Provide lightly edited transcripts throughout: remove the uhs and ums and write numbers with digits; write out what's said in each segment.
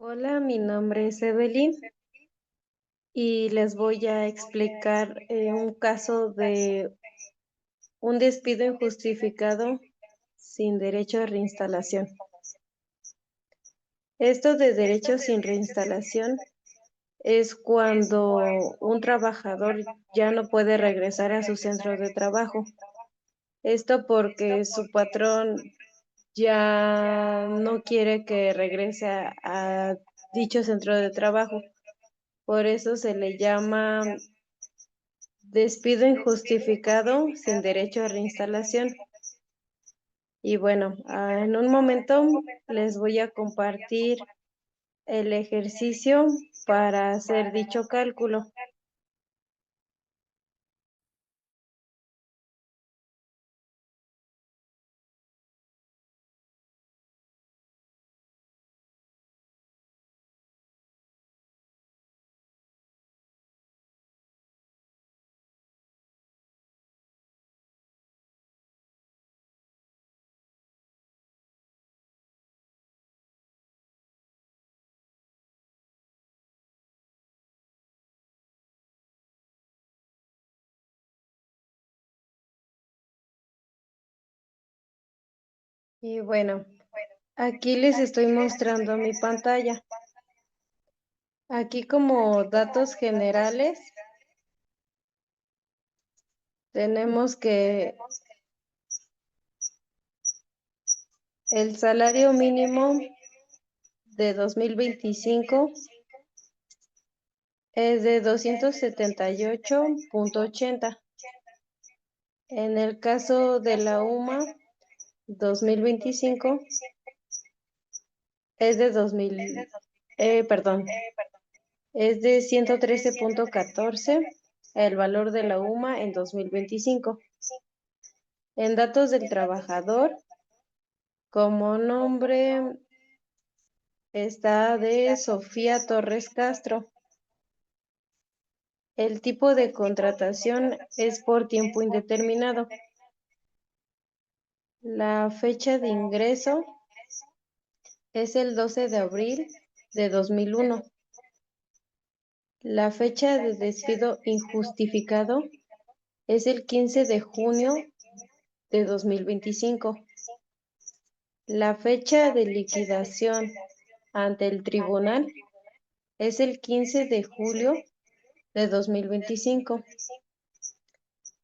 Hola, mi nombre es Evelyn y les voy a explicar un caso de un despido injustificado sin derecho a reinstalación. Esto de derecho sin reinstalación es cuando un trabajador ya no puede regresar a su centro de trabajo. Esto porque su patrón ya no quiere que regrese a dicho centro de trabajo. Por eso se le llama despido injustificado sin derecho a reinstalación. Y bueno, en un momento les voy a compartir el ejercicio para hacer dicho cálculo. Y bueno, aquí les estoy mostrando mi pantalla. Aquí como datos generales tenemos que el salario mínimo de 2025 es de 278.80. En el caso de la UMA 2025 es de 2000, perdón, es de 113.14 el valor de la UMA en 2025. En datos del trabajador, como nombre está de Sofía Torres Castro. El tipo de contratación es por tiempo indeterminado. La fecha de ingreso es el 12 de abril de 2001. La fecha de despido injustificado es el 15 de junio de 2025. La fecha de liquidación ante el tribunal es el 15 de julio de 2025.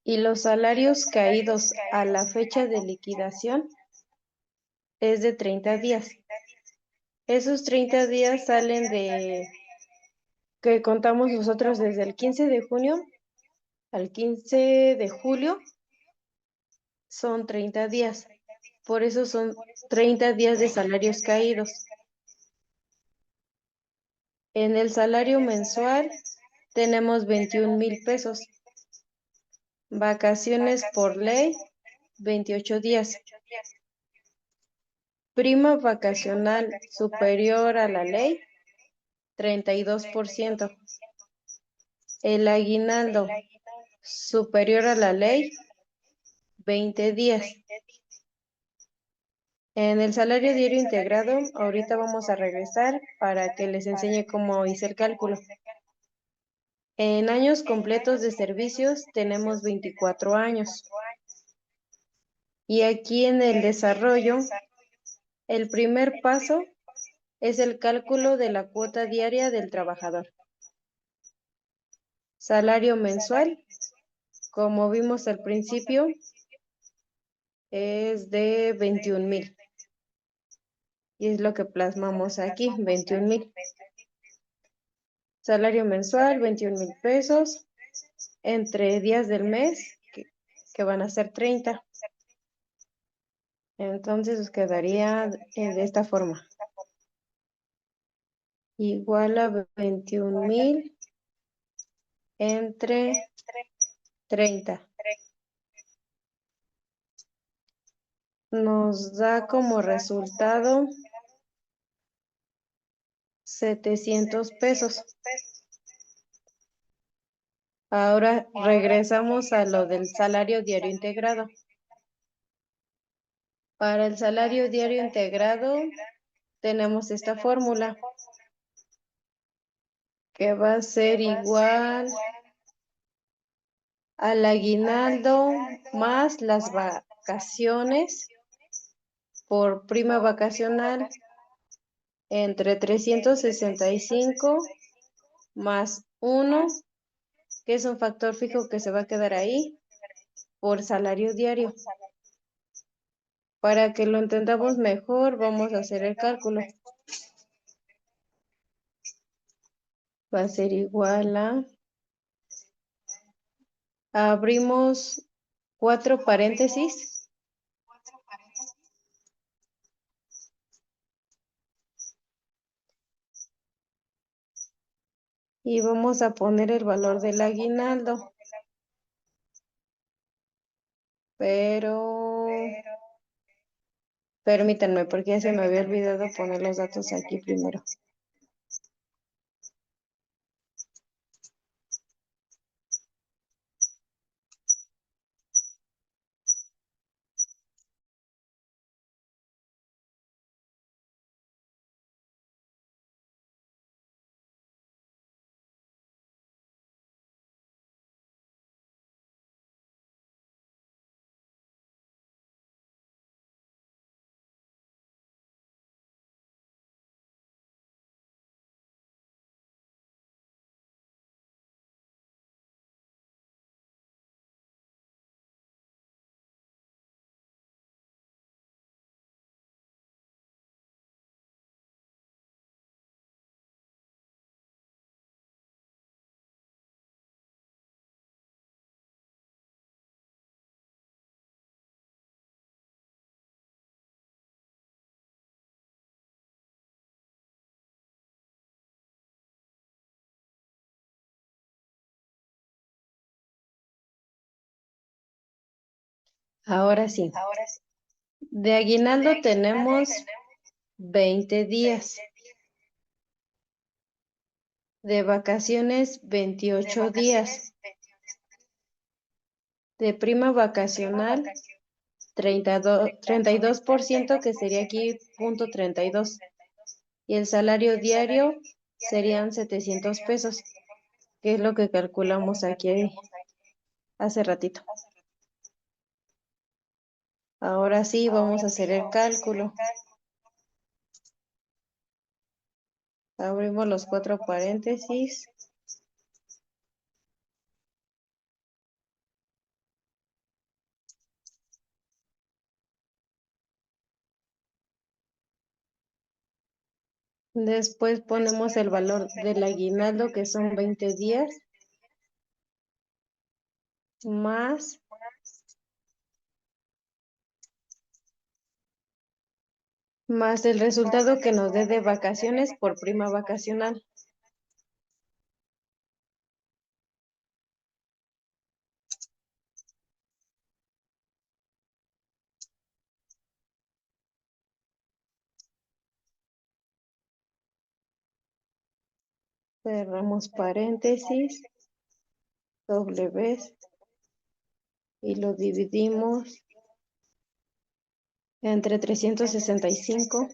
Y los salarios caídos a la fecha de liquidación es de 30 días. Esos 30 días salen de que contamos nosotros desde el 15 de junio al 15 de julio, son 30 días. Por eso son 30 días de salarios caídos. En el salario mensual tenemos 21,000 pesos. Vacaciones por ley, 28 días. Prima vacacional superior a la ley, 32%. El aguinaldo superior a la ley, 20 días. En el salario diario integrado, ahorita vamos a regresar para que les enseñe cómo hice el cálculo. En años completos de servicios tenemos 24 años. Y aquí en el desarrollo, el primer paso es el cálculo de la cuota diaria del trabajador. Salario mensual, como vimos al principio, es de 21,000. Y es lo que plasmamos aquí, 21,000. Salario mensual, 21,000 pesos, entre días del mes, que van a ser 30. Entonces os quedaría de esta forma. Igual a 21,000 entre 30. Nos da como resultado 700 pesos. Ahora regresamos a lo del salario diario integrado. Para el salario diario integrado tenemos esta fórmula. que va a ser igual al aguinaldo más las vacaciones por prima vacacional entre 365 más 1, que es un factor fijo que se va a quedar ahí, por salario diario. Para que lo entendamos mejor, vamos a hacer el cálculo. Va a ser igual a... Abrimos 4 paréntesis. Y vamos a poner el valor del aguinaldo. Pero... Permítanme, porque ya se me había olvidado poner los datos aquí primero. Ahora sí. De aguinaldo tenemos 20 días. De vacaciones, 28 días. De prima vacacional, 32%, que sería aquí punto 32. Y el salario diario serían 700 pesos, que es lo que calculamos aquí hace ratito. Ahora sí, vamos a hacer el cálculo. Abrimos los 4 paréntesis. Después ponemos el valor del aguinaldo, que son 20 días, más el resultado que nos dé de vacaciones por prima vacacional. Cerramos paréntesis, doble vez, y lo dividimos entre 365.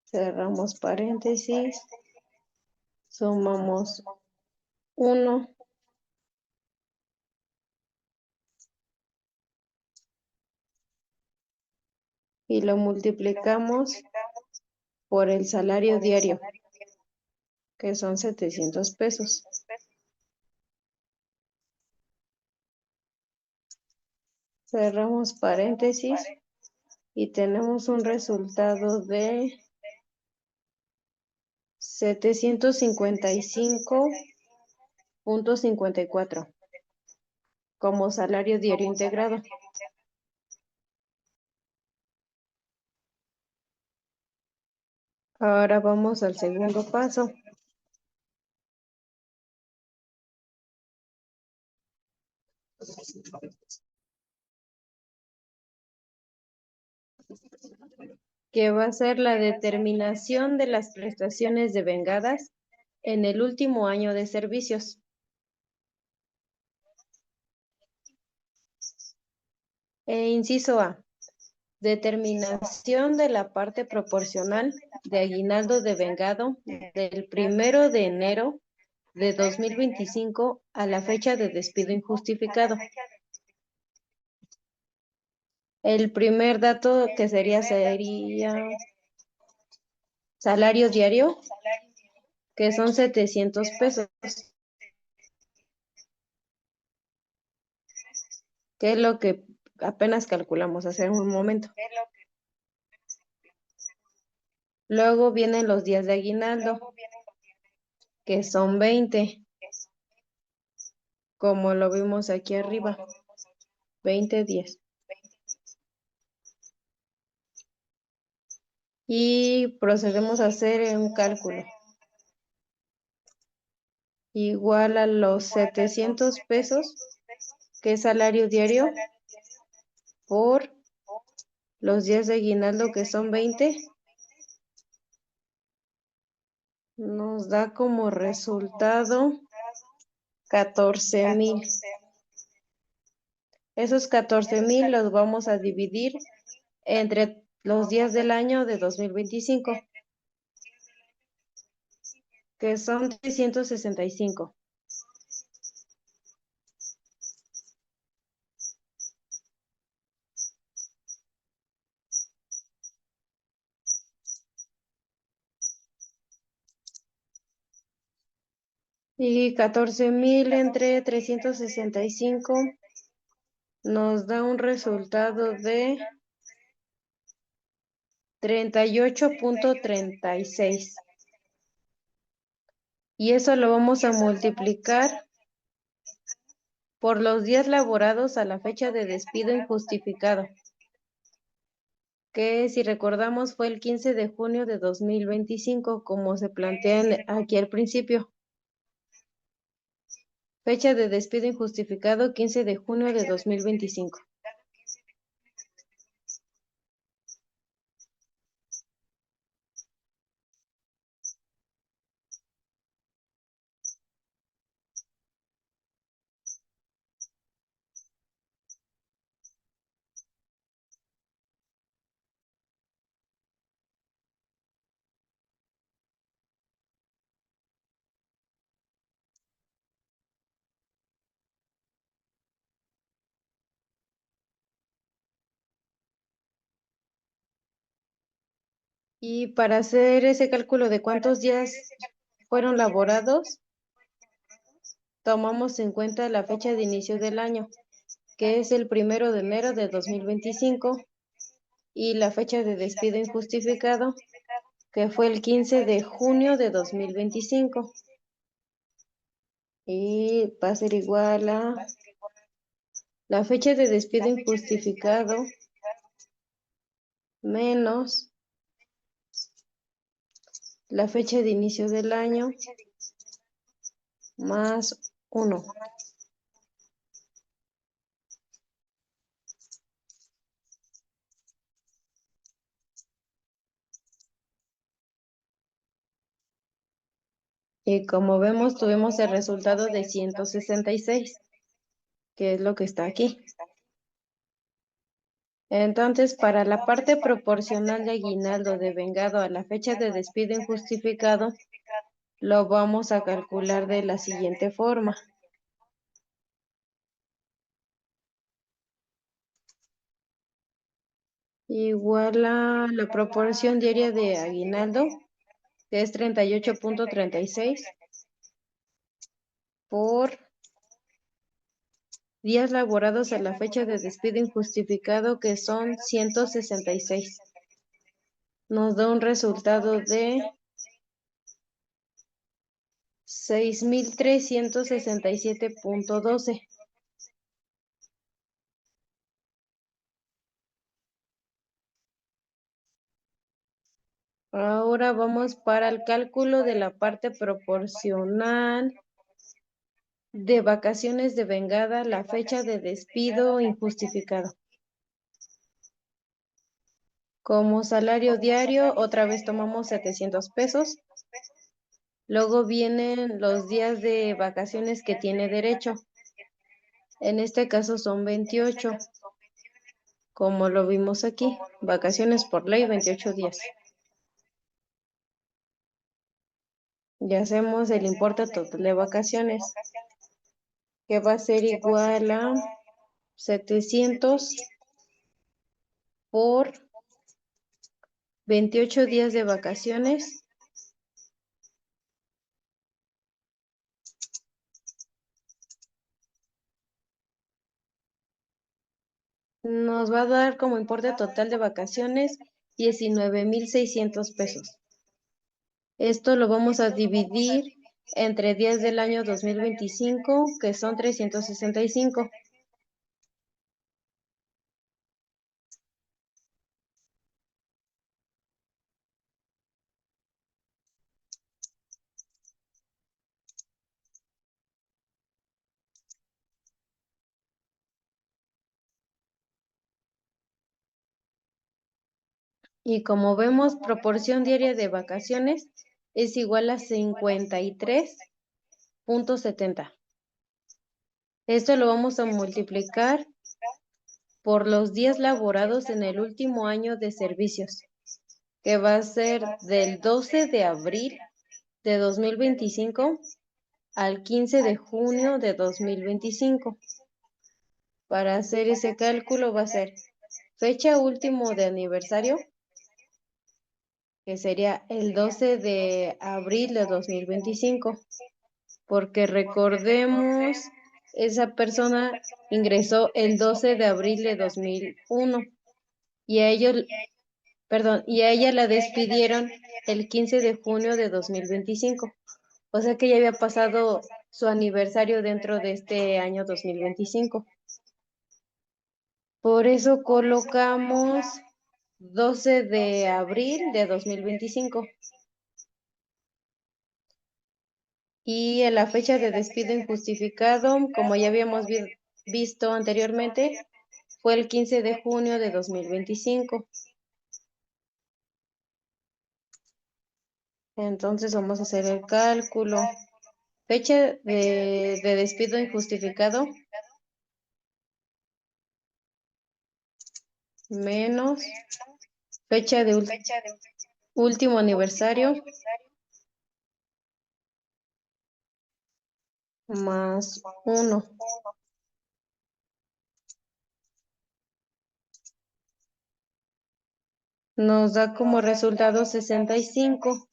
Cerramos paréntesis, sumamos 1 y lo multiplicamos por el salario diario, que son 700 pesos. Cerramos paréntesis y tenemos un resultado de 755.54 como salario diario integrado. Ahora vamos al segundo paso. Que va a ser la determinación de las prestaciones devengadas en el último año de servicios. Inciso A. Determinación de la parte proporcional de aguinaldo devengado del 1 de enero de 2025 a la fecha de despido injustificado. El primer dato que sería salario diario, que son 700 pesos, que es lo que apenas calculamos hace un momento. Luego vienen los días de aguinaldo, que son 20, como lo vimos aquí arriba, 20 días. Y procedemos a hacer un cálculo. Igual a los 700 pesos, que es salario diario, por los días de aguinaldo, que son 20, nos da como resultado 14,000. Esos 14,000 los vamos a dividir entre los días del año de 2025, que son 365. Y 14,000 entre 365 nos da un resultado de 38.36. Y eso lo vamos a multiplicar por los días laborados a la fecha de despido injustificado, que si recordamos fue el 15 de junio de 2025, como se plantea aquí al principio. Fecha de despido injustificado, 15 de junio de 2025. Y para hacer ese cálculo de cuántos días fueron laborados, tomamos en cuenta la fecha de inicio del año, que es el 1 de enero de 2025, y la fecha de despido injustificado, que fue el 15 de junio de 2025. Y va a ser igual a la fecha de despido injustificado menos la fecha de inicio del año más 1. Y como vemos, tuvimos el resultado de 166, que es lo que está aquí. Entonces, para la parte proporcional de aguinaldo devengado a la fecha de despido injustificado, lo vamos a calcular de la siguiente forma. Igual a la proporción diaria de aguinaldo, que es 38.36, por días laborados a la fecha de despido injustificado, que son 166. Nos da un resultado de 6,367.12. Ahora vamos para el cálculo de la parte proporcional de vacaciones devengada, la fecha de despido injustificado. Como salario diario, otra vez tomamos 700 pesos. Luego vienen los días de vacaciones que tiene derecho. En este caso son 28. como lo vimos aquí, vacaciones por ley 28 días. Y hacemos el importe total de vacaciones, que va a ser igual a 700 por 28 días de vacaciones. Nos va a dar como importe total de vacaciones 19,600 pesos. Esto lo vamos a dividir entre días del año 2025, que son 365. Y como vemos, proporción diaria de vacaciones es igual a 53,70. Esto lo vamos a multiplicar por los días laborados en el último año de servicios, que va a ser del 12 de abril de 2025 al 15 de junio de 2025. Para hacer ese cálculo va a ser fecha último de aniversario, que sería el 12 de abril de 2025, porque recordemos, esa persona ingresó el 12 de abril de 2001 y a ellos, perdón, y a ella la despidieron el 15 de junio de 2025. O sea que ya había pasado su aniversario dentro de este año 2025. Por eso colocamos 12 de abril de 2025. Y en la fecha de despido injustificado, como ya habíamos visto anteriormente, fue el 15 de junio de 2025. Entonces vamos a hacer el cálculo. Fecha de despido injustificado menos fecha de último aniversario más 1. Nos da como resultado 65,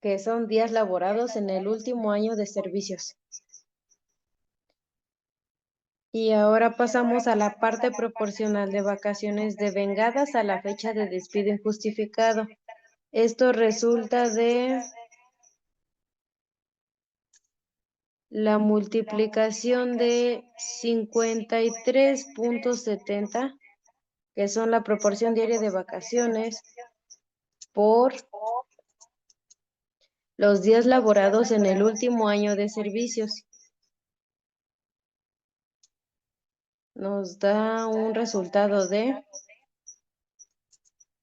que son días laborados en el último año de servicios. Y ahora pasamos a la parte proporcional de vacaciones devengadas a la fecha de despido injustificado. Esto resulta de la multiplicación de 53,70, que son la proporción diaria de vacaciones, por los días laborados en el último año de servicios. Nos da un resultado de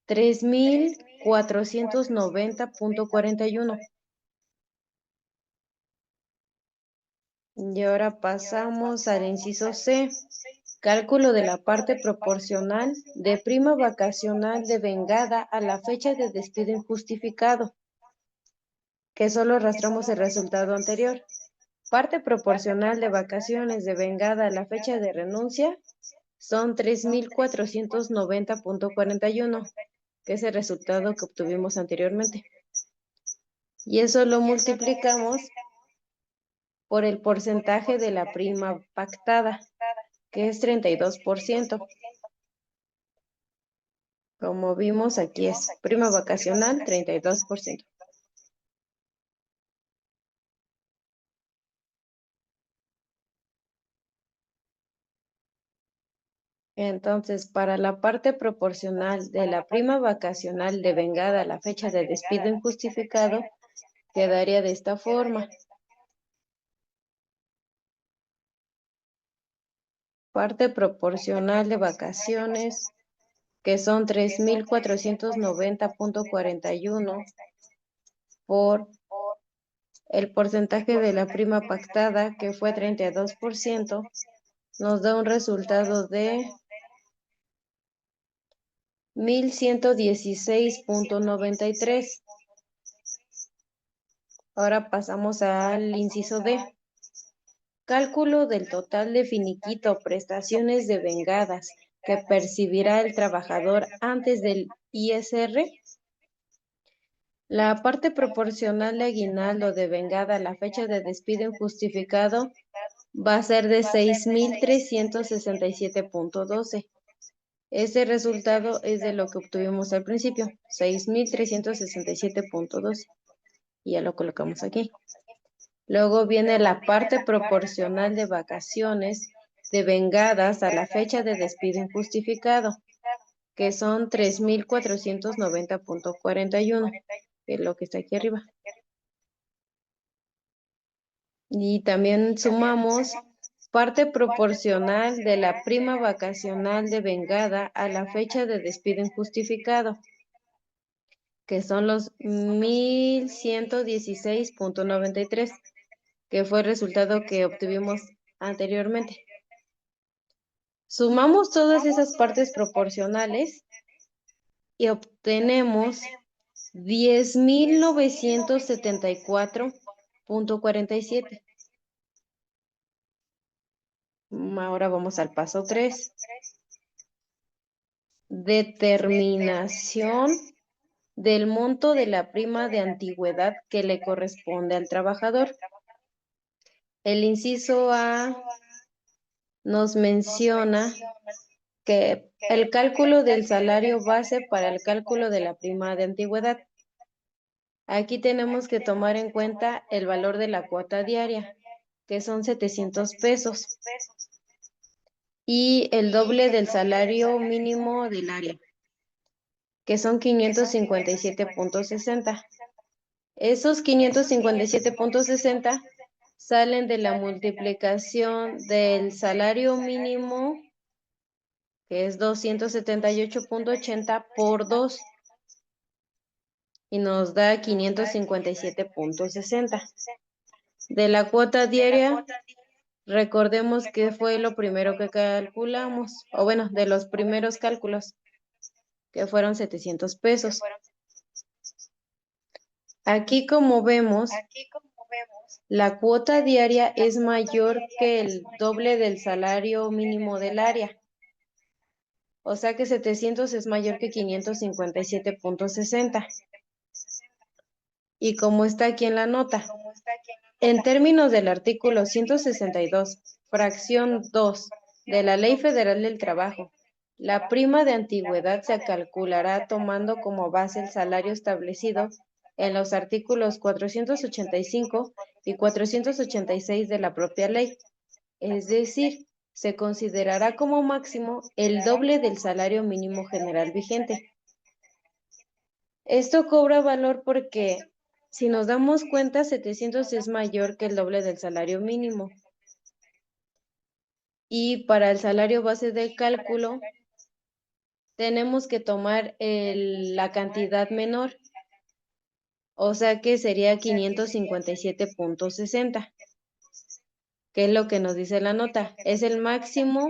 3,490,41. Y ahora pasamos al inciso C, cálculo de la parte proporcional de prima vacacional devengada a la fecha de despido injustificado, que solo arrastramos el resultado anterior. Parte proporcional de vacaciones devengada a la fecha de renuncia son 3,490,41, que es el resultado que obtuvimos anteriormente. Y eso lo multiplicamos por el porcentaje de la prima pactada, que es 32%. Como vimos, aquí es prima vacacional 32%. Entonces, para la parte proporcional de la prima vacacional devengada a la fecha de despido injustificado, quedaría de esta forma. Parte proporcional de vacaciones, que son 3,490,41 por el porcentaje de la prima pactada, que fue 32%, nos da un resultado de 1116.93. Ahora pasamos al inciso D. Cálculo del total de finiquito, prestaciones devengadas que percibirá el trabajador antes del ISR. La parte proporcional de aguinaldo devengada a la fecha de despido injustificado va a ser de 6,367.12. Este resultado es de lo que obtuvimos al principio, 6,367.12. Y ya lo colocamos aquí. Luego viene la parte proporcional de vacaciones devengadas a la fecha de despido injustificado, que son 3,490.41, que es lo que está aquí arriba. Y también sumamos parte proporcional de la prima vacacional devengada a la fecha de despido injustificado, que son los 1,116.93, que fue el resultado que obtuvimos anteriormente. Sumamos todas esas partes proporcionales y obtenemos 10,974.47. Ahora vamos al paso 3. Determinación del monto de la prima de antigüedad que le corresponde al trabajador. El inciso A nos menciona que el cálculo del salario base para el cálculo de la prima de antigüedad. Aquí tenemos que tomar en cuenta el valor de la cuota diaria, que son 700 pesos, y el doble del salario mínimo del área, que son 557.60. Esos 557.60 salen de la multiplicación del salario mínimo, que es 278.80 por 2, y nos da 557.60. De la cuota diaria, recordemos que fue lo primero que calculamos, o bueno, de los primeros cálculos, que fueron 700 pesos. Aquí, como vemos, la cuota diaria es mayor que el doble del salario mínimo del área. O sea que 700 es mayor que 557.60. Y como está aquí en la nota, en términos del artículo 162, fracción 2 de la Ley Federal del Trabajo, la prima de antigüedad se calculará tomando como base el salario establecido en los artículos 485 y 486 de la propia ley. Es decir, se considerará como máximo el doble del salario mínimo general vigente. Esto cobra valor porque, si nos damos cuenta, 700 es mayor que el doble del salario mínimo. Y para el salario base de cálculo, tenemos que tomar la cantidad menor, o sea que sería 557.60, que es lo que nos dice la nota. Es el máximo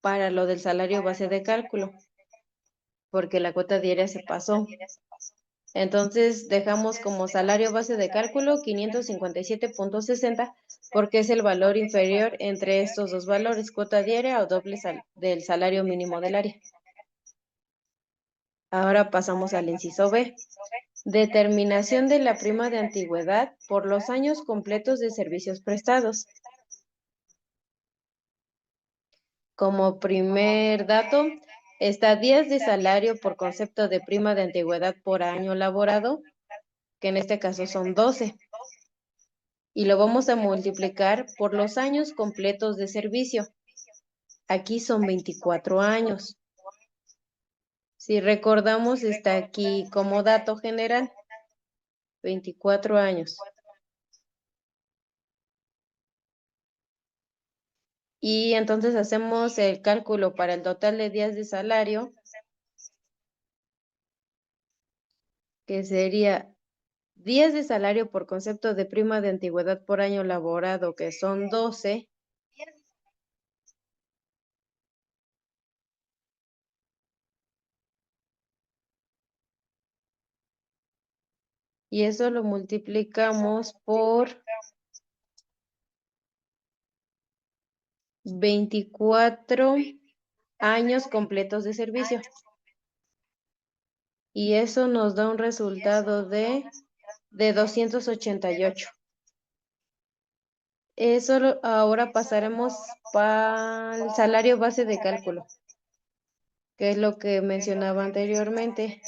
para lo del salario base de cálculo, porque la cuota diaria se pasó. Entonces dejamos como salario base de cálculo 557.60 porque es el valor inferior entre estos dos valores, cuota diaria o doble del salario mínimo del área. Ahora pasamos al inciso B. Determinación de la prima de antigüedad por los años completos de servicios prestados. Como primer dato, está días de salario por concepto de prima de antigüedad por año laborado, que en este caso son 12. Y lo vamos a multiplicar por los años completos de servicio. Aquí son 24 años. Si recordamos, está aquí como dato general, 24 años. Y entonces hacemos el cálculo para el total de días de salario, que sería días de salario por concepto de prima de antigüedad por año laborado, que son 12, Y eso lo multiplicamos por 24 años completos de servicio. Y eso nos da un resultado de 288. Eso ahora pasaremos para el salario base de cálculo, que es lo que mencionaba anteriormente.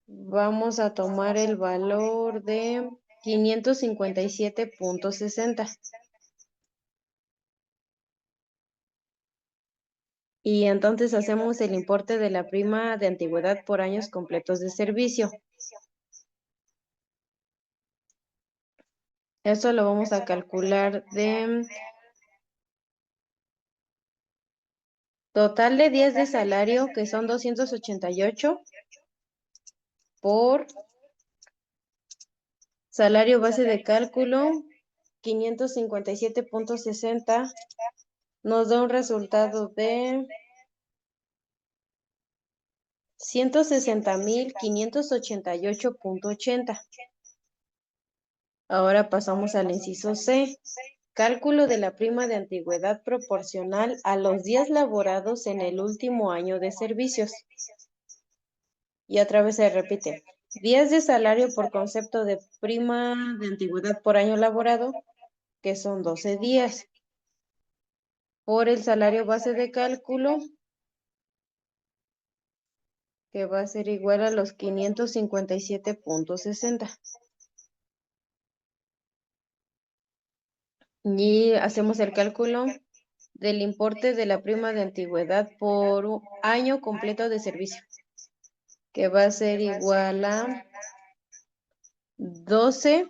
Vamos a tomar el valor de 557.60. Y entonces hacemos el importe de la prima de antigüedad por años completos de servicio. Eso lo vamos a calcular de total de días de salario, que son 288, por salario base de cálculo, 557.60, nos da un resultado de 160.588.80. Ahora pasamos al inciso C. Cálculo de la prima de antigüedad proporcional a los días laborados en el último año de servicios. Y otra vez se repite. Días de salario por concepto de prima de antigüedad por año laborado, que son 12 días, por el salario base de cálculo, que va a ser igual a los 557.60. Y hacemos el cálculo del importe de la prima de antigüedad por un año completo de servicio, que va a ser igual a 12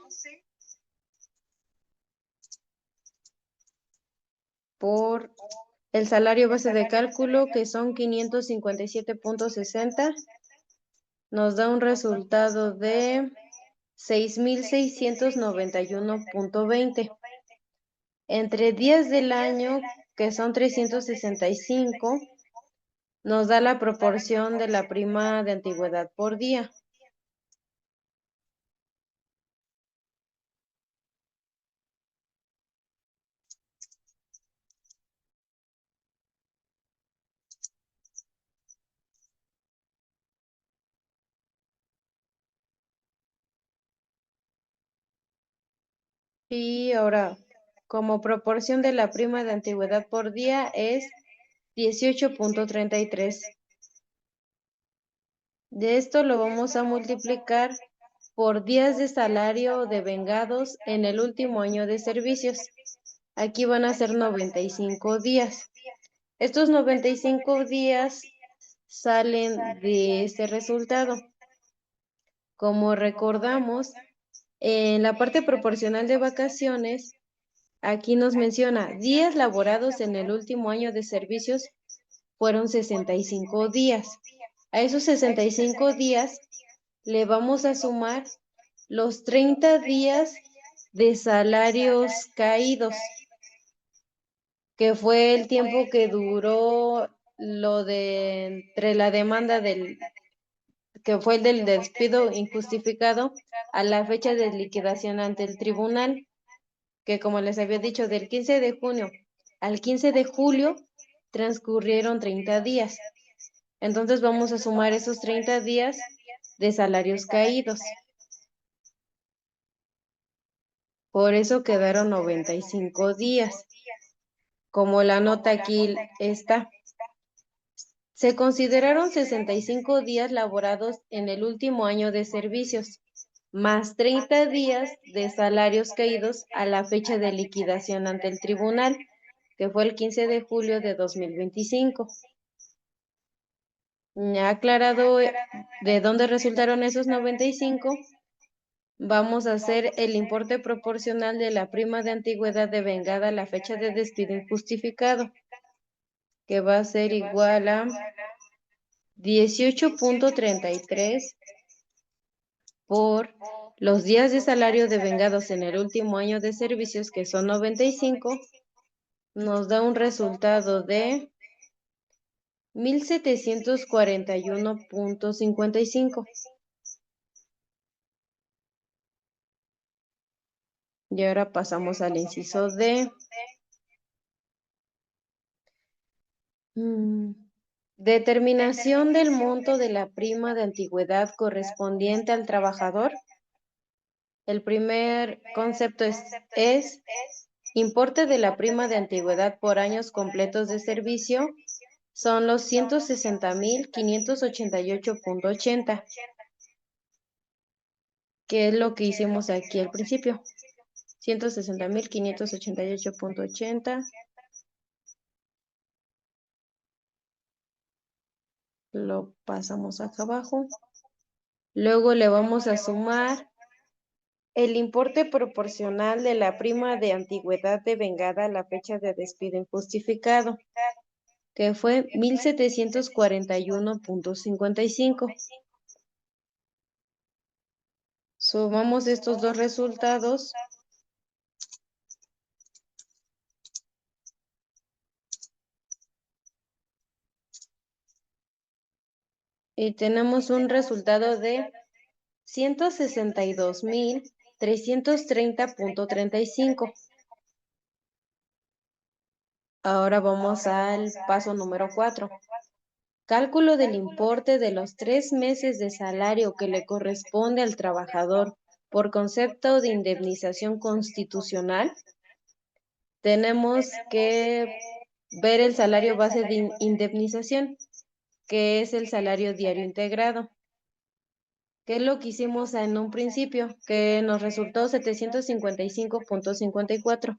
por el salario base de cálculo, que son 557.60, nos da un resultado de 6.691.20. Entre días del año, que son 365, nos da la proporción de la prima de antigüedad por día. Y ahora, como proporción de la prima de antigüedad por día es 18.33. De esto lo vamos a multiplicar por días de salario devengados en el último año de servicios. Aquí van a ser 95 días. Estos 95 días salen de este resultado. Como recordamos, en la parte proporcional de vacaciones, aquí nos menciona días laborados en el último año de servicios fueron 65 días. A esos 65 días le vamos a sumar los 30 días de salarios caídos, que fue el tiempo que duró lo de entre la demanda que fue el del despido injustificado a la fecha de liquidación ante el tribunal, que como les había dicho, del 15 de junio al 15 de julio transcurrieron 30 días. Entonces vamos a sumar esos 30 días de salarios caídos. Por eso quedaron 95 días. Como la nota aquí está. Se consideraron 65 días laborados en el último año de servicios, más 30 días de salarios caídos a la fecha de liquidación ante el tribunal, que fue el 15 de julio de 2025. Ya aclarado de dónde resultaron esos 95, vamos a hacer el importe proporcional de la prima de antigüedad devengada a la fecha de despido injustificado, que va a ser igual a 18.33 por los días de salario devengados en el último año de servicios, que son 95, nos da un resultado de 1.741.55. Y ahora pasamos al inciso D. Determinación del monto de la prima de antigüedad correspondiente al trabajador. El primer concepto es importe de la prima de antigüedad por años completos de servicio. Son los 160,588.80, que es lo que hicimos aquí al principio. 160,588.80. Lo pasamos acá abajo. Luego le vamos a sumar el importe proporcional de la prima de antigüedad devengada a la fecha de despido injustificado, que fue 1,741.55. Sumamos estos dos resultados y tenemos un resultado de 162,330.35. Ahora vamos al paso número 4. Cálculo del importe de los 3 meses de salario que le corresponde al trabajador por concepto de indemnización constitucional. Tenemos que ver el salario base de indemnización, que es el salario diario integrado, que es lo que hicimos en un principio, que nos resultó 755.54.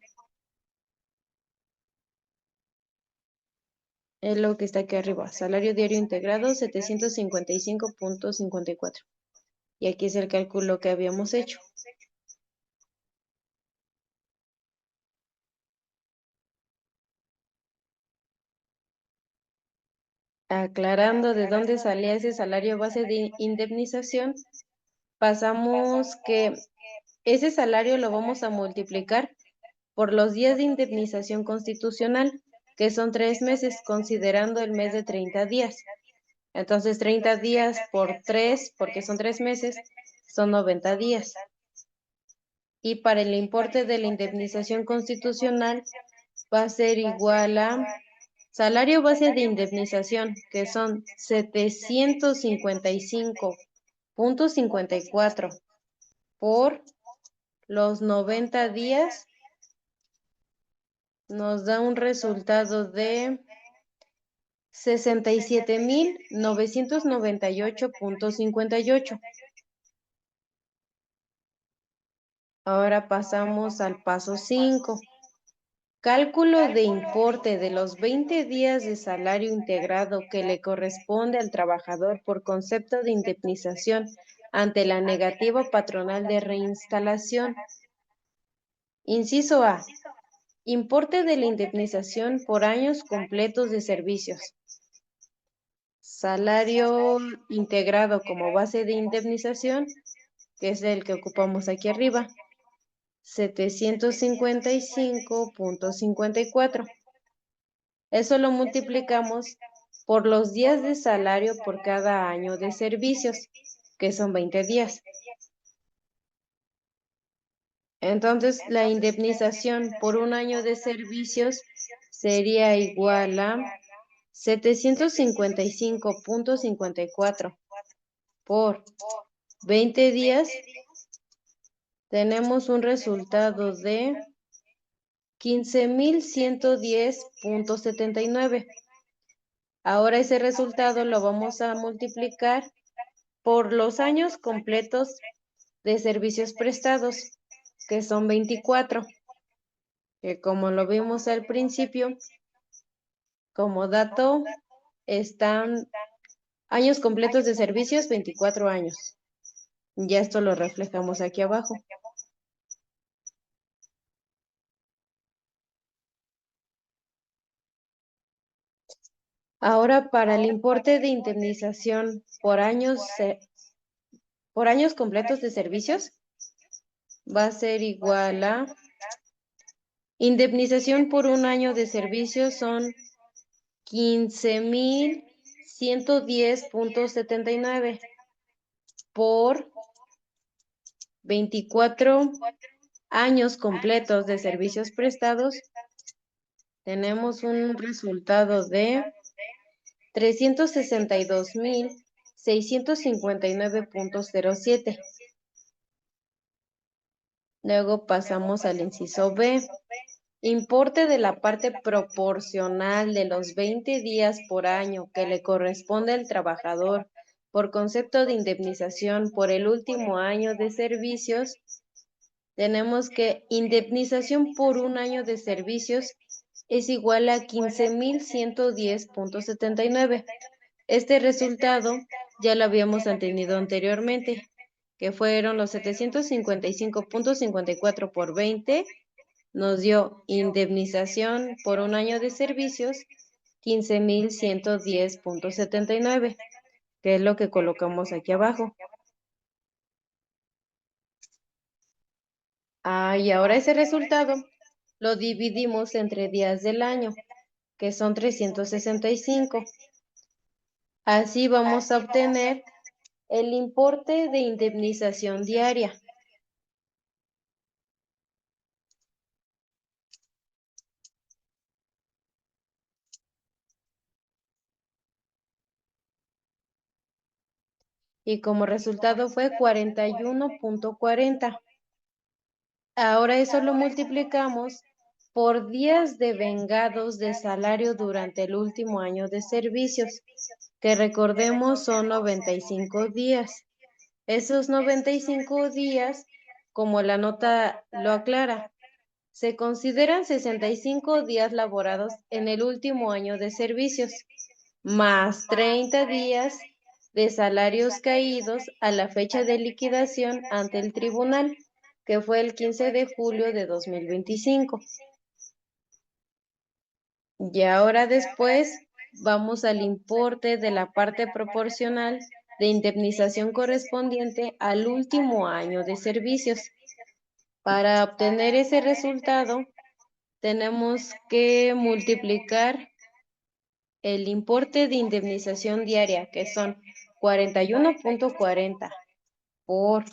Es lo que está aquí arriba, salario diario integrado 755.54. Y aquí es el cálculo que habíamos hecho. Aclarando de dónde salía ese salario base de indemnización, pasamos que ese salario lo vamos a multiplicar por los días de indemnización constitucional, que son 3 meses, considerando el mes de 30 días. Entonces, 30 días por 3, porque son 3 meses, son 90 días. Y para el importe de la indemnización constitucional va a ser igual a salario base de indemnización, que son 755.54 por los 90 días, nos da un resultado de 67,998.58. Ahora pasamos al paso 5. Cálculo de importe de los 20 días de salario integrado que le corresponde al trabajador por concepto de indemnización ante la negativa patronal de reinstalación. Inciso A. Importe de la indemnización por años completos de servicios. Salario integrado como base de indemnización, que es el que ocupamos aquí arriba, 755.54. Eso lo multiplicamos por los días de salario por cada año de servicios, que son 20 días. Entonces, la indemnización por un año de servicios sería igual a 755.54 por 20 días. Tenemos un resultado de 15,110.79. Ahora ese resultado lo vamos a multiplicar por los años completos de servicios prestados, que son 24, que como lo vimos al principio, como dato, están años completos de servicios, 24 años. Ya esto lo reflejamos aquí abajo. Ahora, para el importe de indemnización por años completos de servicios, va a ser igual a indemnización por un año de servicio son 15,110.79 por 24 años completos de servicios prestados, tenemos un resultado de 362,659,07. Luego pasamos al inciso B. Importe de la parte proporcional de los 20 días por año que le corresponde al trabajador por concepto de indemnización por el último año de servicios. Tenemos que indemnización por un año de servicios es igual a 15,110,79. Este resultado ya lo habíamos tenido anteriormente, que fueron los 755,54 por 20, nos dio indemnización por un año de servicios 15,110,79, que es lo que colocamos aquí abajo. Y ahora ese resultado lo dividimos entre días del año, que son 365. Así vamos a obtener el importe de indemnización diaria. Y como resultado fue 41,40. Ahora eso lo multiplicamos por días devengados de salario durante el último año de servicios, que recordemos son 95 días. Esos 95 días, como la nota lo aclara, se consideran 65 días laborados en el último año de servicios, más 30 días de salarios caídos a la fecha de liquidación ante el tribunal, que fue el 15 de julio de 2025. Y ahora después vamos al importe de la parte proporcional de indemnización correspondiente al último año de servicios. Para obtener ese resultado, tenemos que multiplicar el importe de indemnización diaria, que son 41,40 por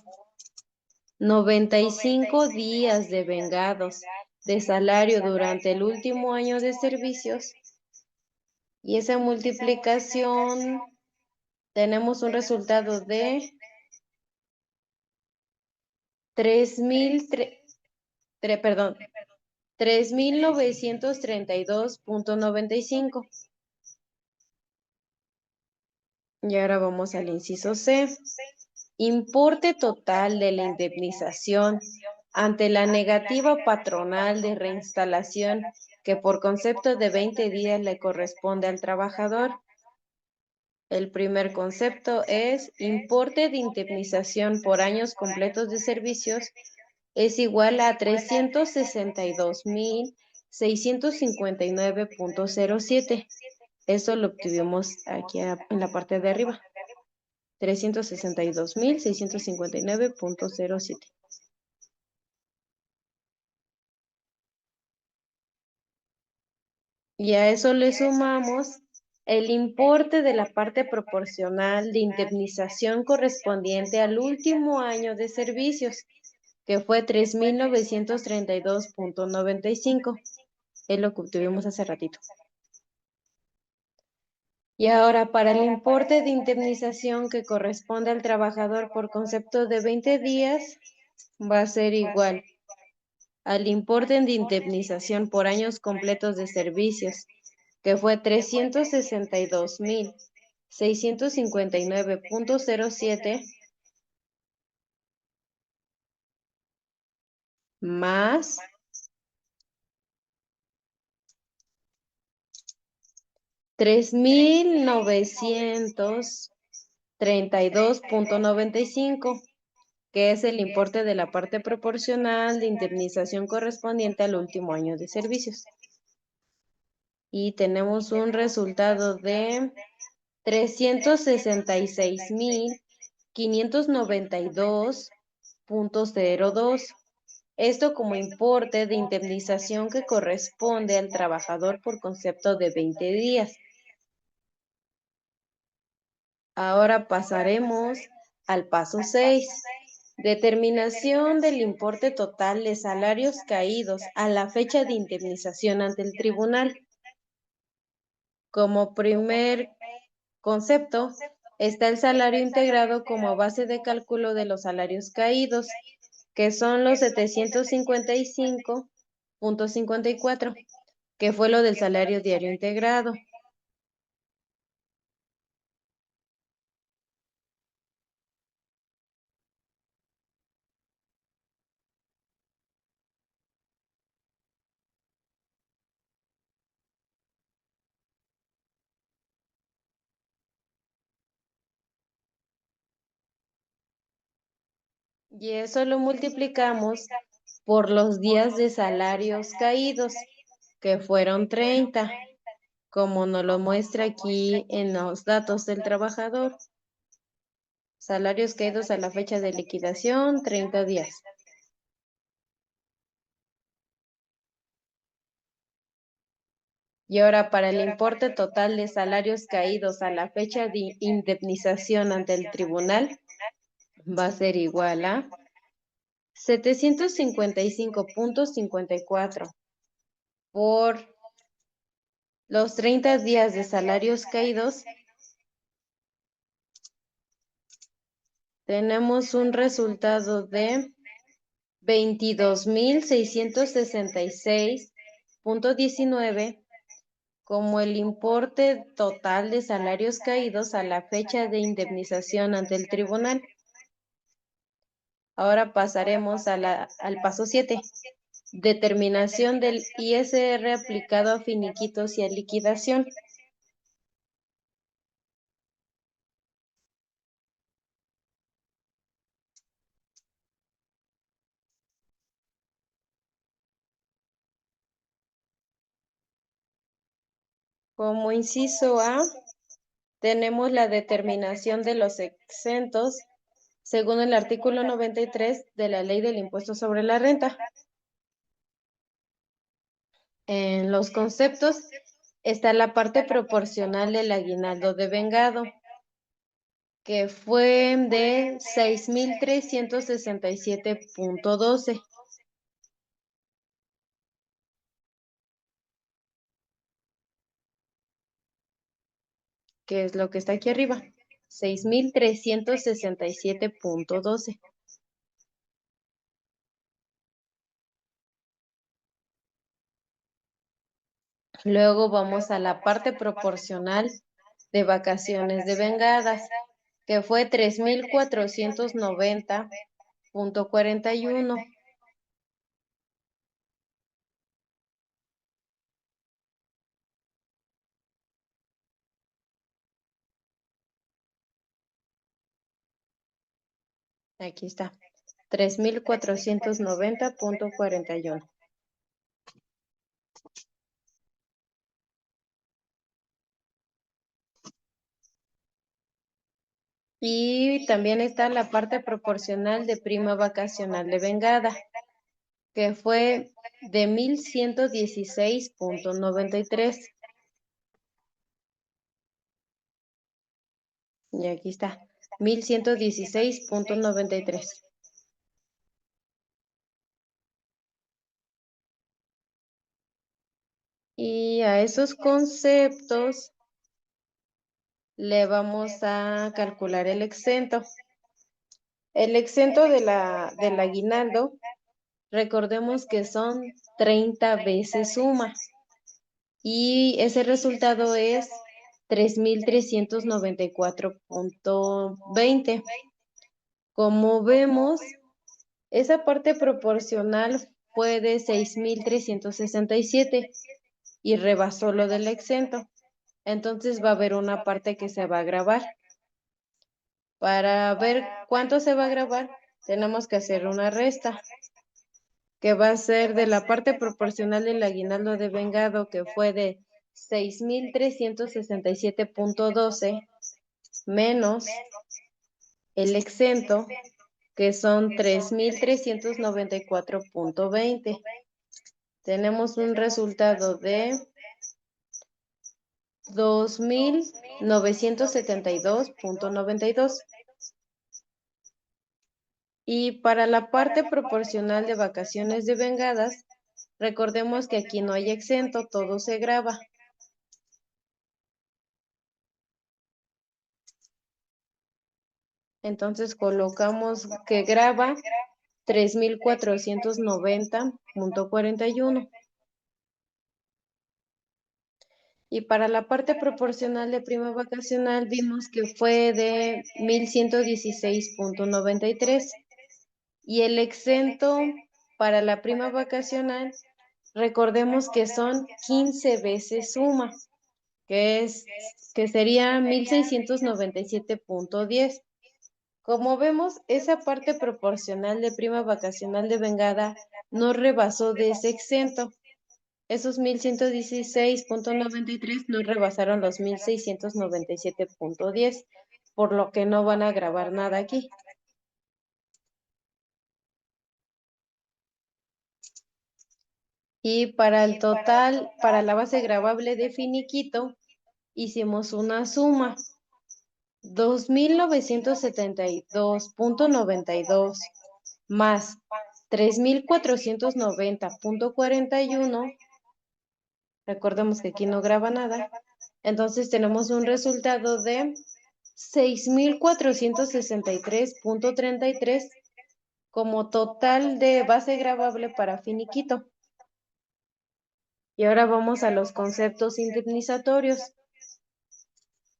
95 días de vengados de salario durante el último año de servicios, y esa multiplicación tenemos un resultado de 3,932,95. Y ahora vamos al inciso C. Importe total de la indemnización ante la negativa patronal de reinstalación que por concepto de 20 días le corresponde al trabajador. El primer concepto es importe de indemnización por años completos de servicios es igual a 362,659,07. Eso lo obtuvimos aquí en la parte de arriba. 362,659,07. Y a eso le sumamos el importe de la parte proporcional de indemnización correspondiente al último año de servicios, que fue 3,932,95. Es lo que obtuvimos hace ratito. Y ahora, para el importe de indemnización que corresponde al trabajador por concepto de 20 días, va a ser igual al importe de indemnización por años completos de servicios, que fue 362,659,07 más 3,932,95, que es el importe de la parte proporcional de indemnización correspondiente al último año de servicios. Y tenemos un resultado de 366,592,02. Esto como importe de indemnización que corresponde al trabajador por concepto de 20 días. Ahora pasaremos al paso 6. Determinación del importe total de salarios caídos a la fecha de indemnización ante el tribunal. Como primer concepto, está el salario integrado como base de cálculo de los salarios caídos, que son los 755.54, que fue lo del salario diario integrado. Y eso lo multiplicamos por los días de salarios caídos, que fueron 30, como nos lo muestra aquí en los datos del trabajador. Salarios caídos a la fecha de liquidación, 30 días. Y ahora para el importe total de salarios caídos a la fecha de indemnización ante el tribunal, va a ser igual a 755.54 por los 30 días de salarios caídos. Tenemos un resultado de 22.666.19 como el importe total de salarios caídos a la fecha de indemnización ante el tribunal. Ahora pasaremos al paso 7. Determinación del ISR aplicado a finiquitos y a liquidación. Como inciso A, tenemos la determinación de los exentos según el artículo 93 de la Ley del Impuesto sobre la Renta. En los conceptos está la parte proporcional del aguinaldo de vengado, que fue de 6.367.12. Que es lo que está aquí arriba, 6.367.12. Luego vamos a la parte proporcional de vacaciones devengadas, que fue 3.490.41. Aquí está, 3.490.41. Y también está la parte proporcional de prima vacacional devengada, que fue de 1.116.93. Y aquí está, 1.116.93. Y a esos conceptos le vamos a calcular el exento. El exento del aguinaldo, recordemos que son 30 veces suma. Y ese resultado es 3.394.20. Como vemos, esa parte proporcional fue de 6.367 y rebasó lo del exento. Entonces va a haber una parte que se va a grabar. Para ver cuánto se va a grabar, tenemos que hacer una resta, que va a ser de la parte proporcional del aguinaldo de vengado, que fue de 6.367.12 menos el exento, que son 3.394.20. Tenemos un resultado de 2.972.92. Y para la parte proporcional de vacaciones devengadas, recordemos que aquí no hay exento, todo se graba. Entonces colocamos que graba 3490.41. Y para la parte proporcional de prima vacacional vimos que fue de 1116.93. Y el exento para la prima vacacional, recordemos que son 15 veces suma, que sería 1697.10. Como vemos, esa parte proporcional de prima vacacional devengada no rebasó de ese exento. Esos 1116.93 no rebasaron los 1697.10, por lo que no van a grabar nada aquí. Y para el total, para la base gravable de finiquito, hicimos una suma. 2972.92 más 3490.41. Recordemos que aquí no graba nada. Entonces tenemos un resultado de 6463.33 como total de base gravable para finiquito. Y ahora vamos a los conceptos indemnizatorios.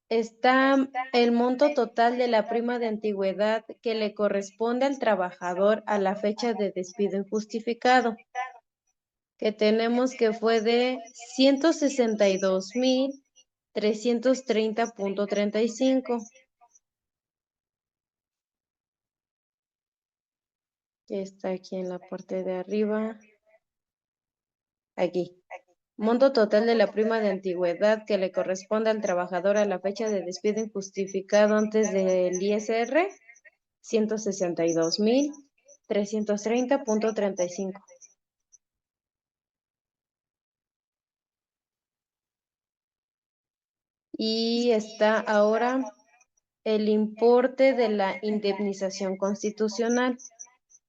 Está el monto total de la prima de antigüedad que le corresponde al trabajador a la fecha de despido injustificado, que tenemos que fue de 162.330.35, que está aquí en la parte de arriba, aquí. Monto total de la prima de antigüedad que le corresponde al trabajador a la fecha de despido injustificado antes del ISR, 162.330.35. Y está ahora el importe de la indemnización constitucional,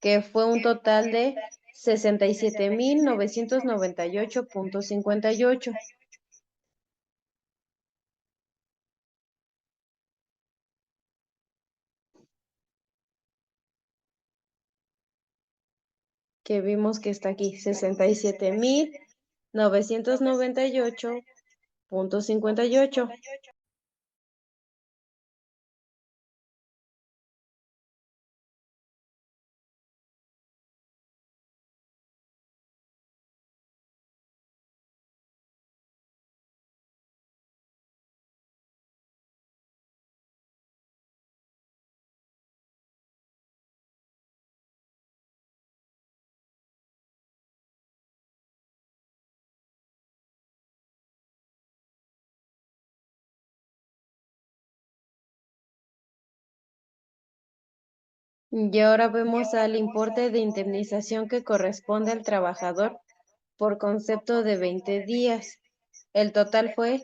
que fue un total de 67.998.58. Que vimos que está aquí, 67.998.58. Y ahora vemos al importe de indemnización que corresponde al trabajador por concepto de 20 días. El total fue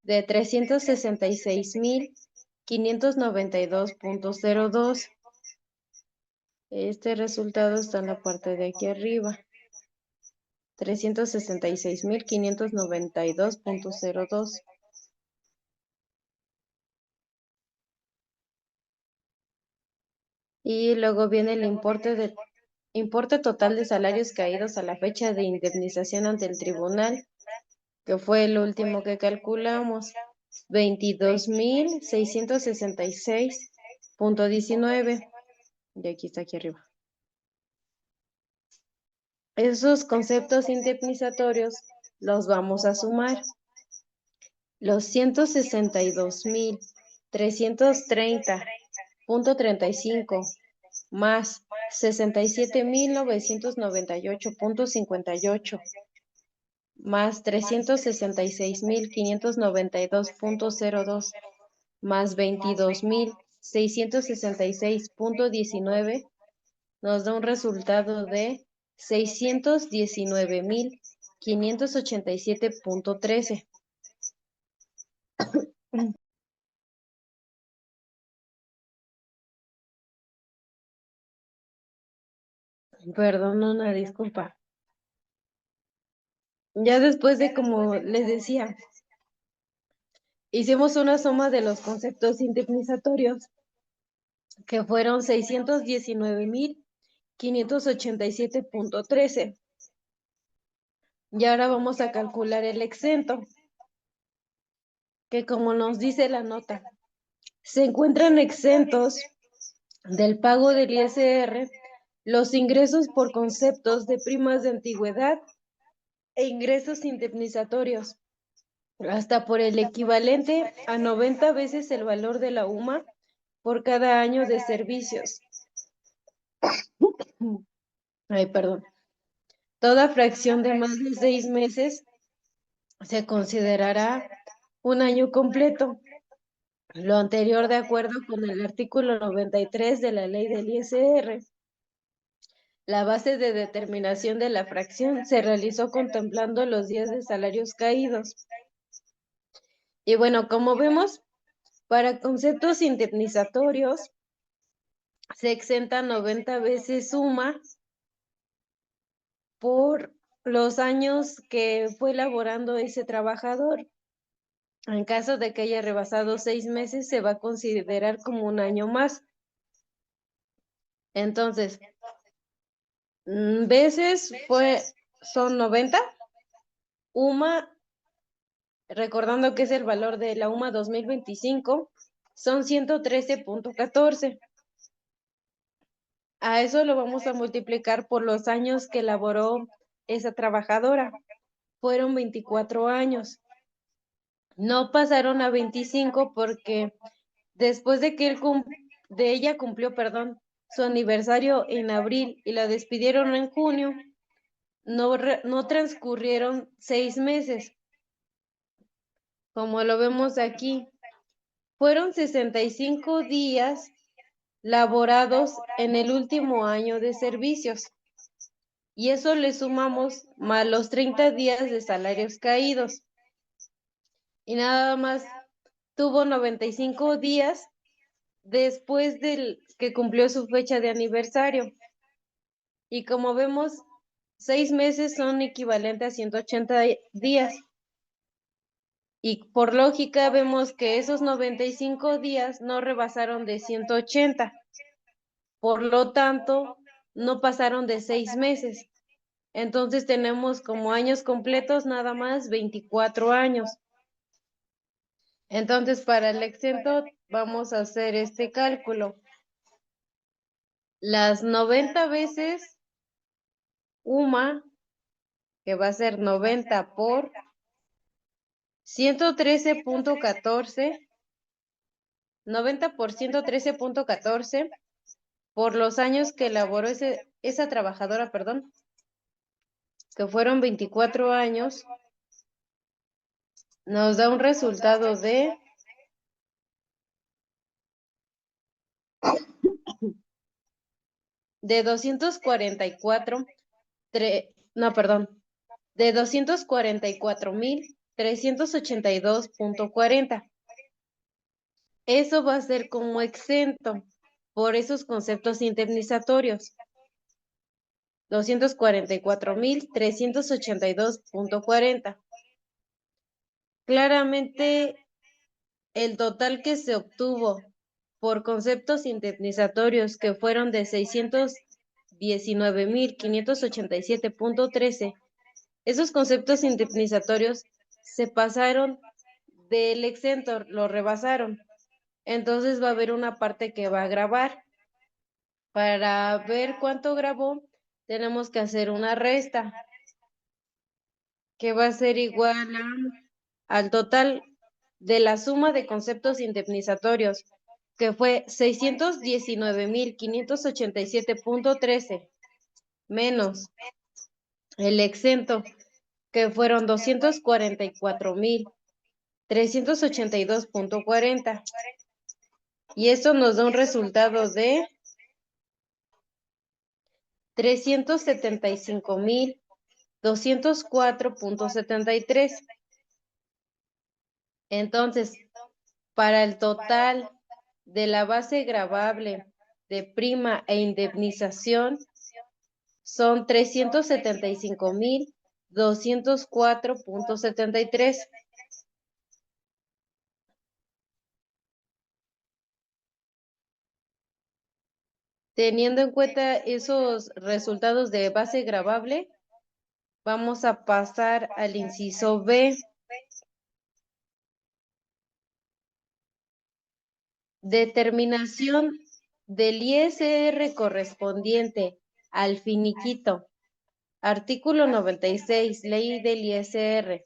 de 366.592.02. Este resultado está en la parte de aquí arriba. 366.592.02. Y luego viene el importe total de salarios caídos a la fecha de indemnización ante el tribunal, que fue el último que calculamos, 22.666.19. Y aquí está, aquí arriba. Esos conceptos indemnizatorios los vamos a sumar. Los 162.330.35 más 67.998.58 más 366.592.02 más 22.666.19 nos da un resultado de 619.587.13. Perdón, una disculpa. Ya después de, como les decía, hicimos una suma de los conceptos indemnizatorios, que fueron 619,587,13. Y ahora vamos a calcular el exento, que como nos dice la nota, se encuentran exentos del pago del ISR los ingresos por conceptos de primas de antigüedad e ingresos indemnizatorios, hasta por el equivalente a 90 veces el valor de la UMA por cada año de servicios. Ay, perdón. Toda fracción de más de 6 meses se considerará un año completo. Lo anterior de acuerdo con el artículo 93 de la ley del ISR. La base de determinación de la fracción se realizó contemplando los días de salarios caídos. Y bueno, como vemos, para conceptos indemnizatorios se exenta 90 veces suma por los años que fue laborando ese trabajador. En caso de que haya rebasado 6 meses, se va a considerar como un año más. Entonces, veces son 90. UMA, recordando que es el valor de la UMA 2025, son 113.14. A eso lo vamos a multiplicar por los años que laboró esa trabajadora. Fueron 24 años. No pasaron a 25 porque después de que ella cumplió, perdón, su aniversario en abril y la despidieron en junio, no transcurrieron 6 meses. Como lo vemos aquí, fueron 65 días laborados en el último año de servicios. Y eso le sumamos más los 30 días de salarios caídos. Y nada más tuvo 95 días después del que cumplió su fecha de aniversario. Y como vemos, 6 meses son equivalentes a 180 días. Y por lógica vemos que esos 95 días no rebasaron de 180. Por lo tanto, no pasaron de 6 meses. Entonces tenemos como años completos nada más 24 años. Entonces, para el exento vamos a hacer este cálculo. Las 90 veces UMA, que va a ser 90 por 113.14, 90 por 113.14, por los años que elaboró esa trabajadora, perdón, que fueron 24 años, nos da un resultado de 244, no, perdón, de 244,382.40. Eso va a ser como exento por esos conceptos indemnizatorios. 244,382.40. Claramente, el total que se obtuvo por conceptos indemnizatorios, que fueron de 619,587.13, esos conceptos indemnizatorios se pasaron del exento, lo rebasaron. Entonces va a haber una parte que va a grabar. Para ver cuánto grabó, tenemos que hacer una resta, que va a ser igual al total de la suma de conceptos indemnizatorios, que fue 619,587.13, menos el exento, que fueron 244,382.40. Y esto nos da un resultado de 375,204.73. Entonces, para el total de la base gravable de prima e indemnización, son 375,204,73. Teniendo en cuenta esos resultados de base gravable, vamos a pasar al inciso B. Determinación del ISR correspondiente al finiquito. Artículo 96, Ley del ISR.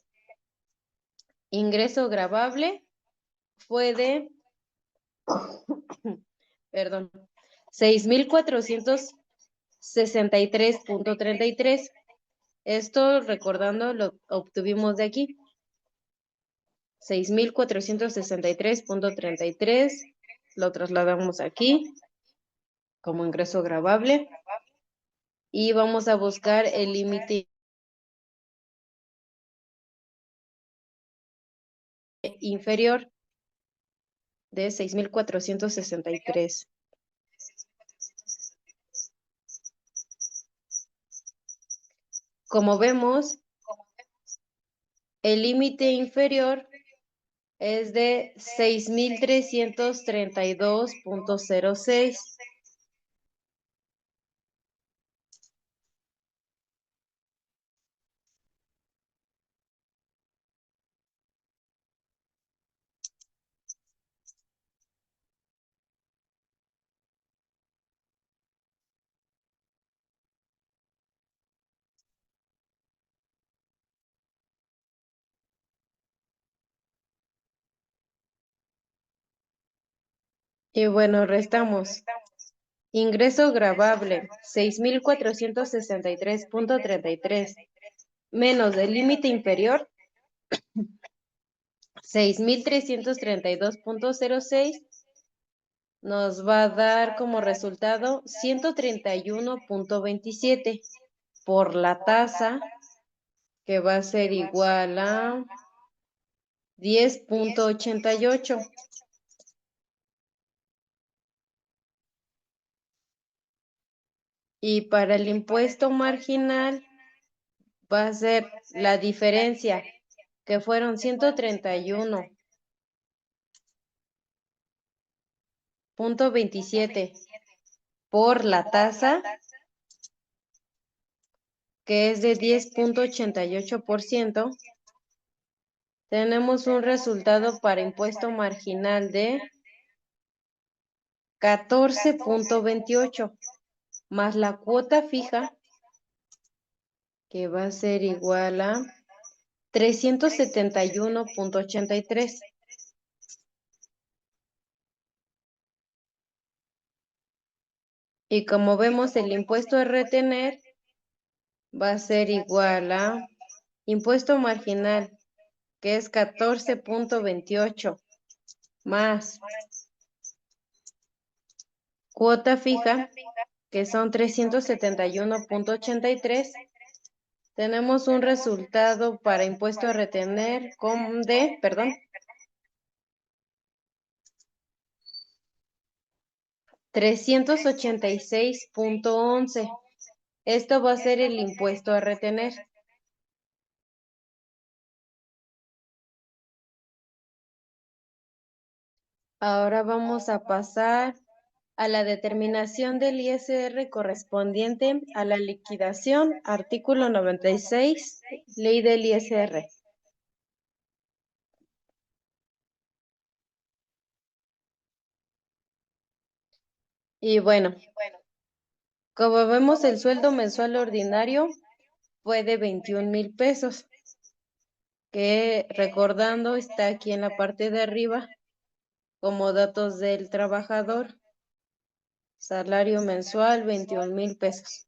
Ingreso gravable fue de, perdón, 6,463,33. Esto, recordando, lo obtuvimos de aquí. 6,463,33. Lo trasladamos aquí como ingreso gravable. Y vamos a buscar el límite inferior de 6,463. Como vemos, el límite inferior es de 6,332,06. Y bueno, restamos. Ingreso gravable, 6,463,33, menos el límite inferior, 6,332,06, nos va a dar como resultado 131,27 por la tasa, que va a ser igual a 10,88. Y para el impuesto marginal va a ser la diferencia, que fueron 131,27 por la tasa, que es de 10,88%. Tenemos un resultado para impuesto marginal de 14,28, más la cuota fija, que va a ser igual a 371,83. Y como vemos, el impuesto a retener va a ser igual a impuesto marginal, que es 14,28, más cuota fija, que son 371,83. Tenemos un resultado para impuesto a retener de, perdón, 386,11. Esto va a ser el impuesto a retener. Ahora vamos a pasar a la determinación del ISR correspondiente a la liquidación, artículo 96, ley del ISR. Y bueno, como vemos, el sueldo mensual ordinario fue de 21,000 pesos, que recordando está aquí en la parte de arriba como datos del trabajador. Salario mensual, 21,000 pesos.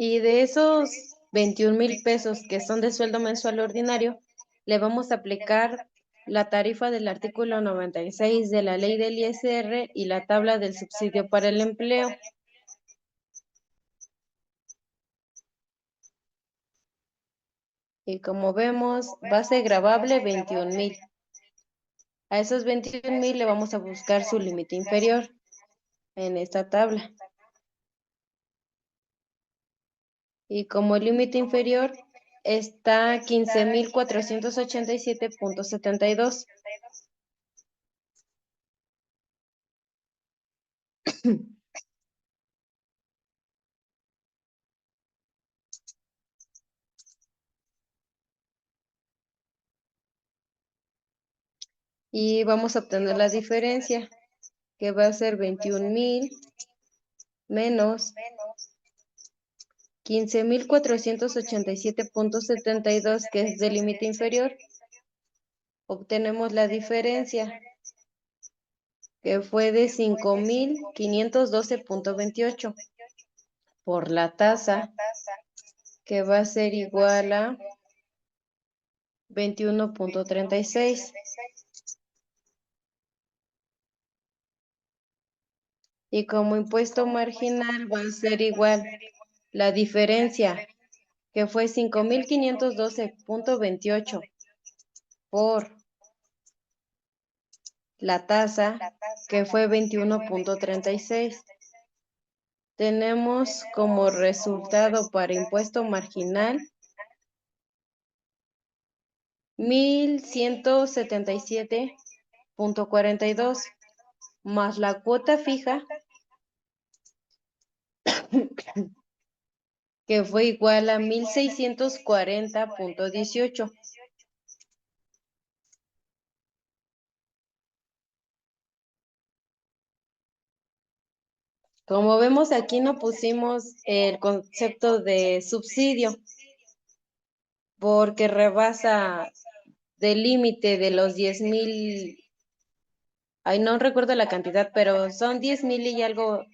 Y de esos 21,000 pesos que son de sueldo mensual ordinario, le vamos a aplicar la tarifa del artículo 96 de la ley del ISR y la tabla del subsidio para el empleo. Y como vemos, base gravable 21,000. A esos 21,000 le vamos a buscar su límite inferior en esta tabla. Y como límite inferior está 15,487,72. Y vamos a obtener la diferencia, que va a ser 21,000 menos 15,487,72, que es del límite inferior. Obtenemos la diferencia, que fue de 5,512,28 por la tasa, que va a ser igual a 21,36. Y como impuesto marginal va a ser igual la diferencia, que fue 5,512,28 por la tasa, que fue 21,36. Tenemos como resultado para impuesto marginal 1,177,42 más la cuota fija, que fue igual a 1,640,18. Como vemos, aquí no pusimos el concepto de subsidio porque rebasa del límite de los 10,000. Ay, no recuerdo la cantidad, pero son 10,000 y algo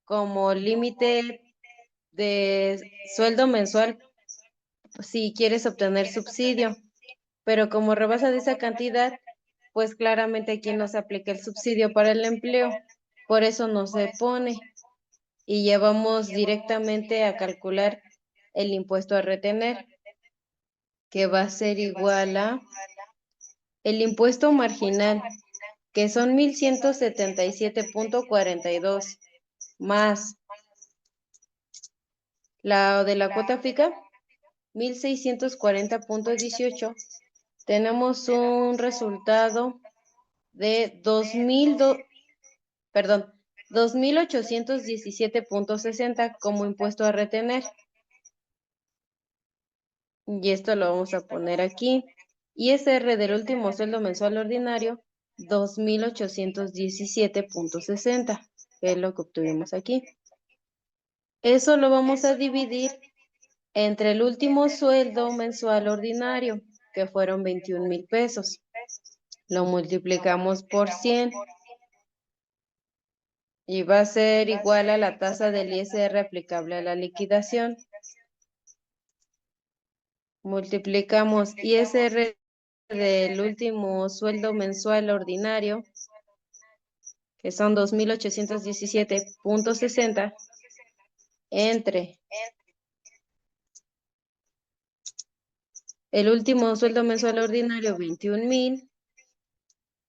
como límite de sueldo mensual si quieres obtener subsidio. Pero como rebasa de esa cantidad, pues claramente aquí no se aplica el subsidio para el empleo. Por eso no se pone. Y ya vamos directamente a calcular el impuesto a retener, que va a ser igual a el impuesto marginal, que son 1,177,42, más la de la cuota fija, 1,640,18. Tenemos un resultado de 2,817,60 como impuesto a retener. Y esto lo vamos a poner aquí. ISR del último sueldo mensual ordinario, 2,817,60, que es lo que obtuvimos aquí. Eso lo vamos a dividir entre el último sueldo mensual ordinario, que fueron 21,000 pesos. Lo multiplicamos por 100 y va a ser igual a la tasa del ISR aplicable a la liquidación. Multiplicamos ISR del último sueldo mensual ordinario, que son 2,817,60, entre el último sueldo mensual ordinario, 21,000,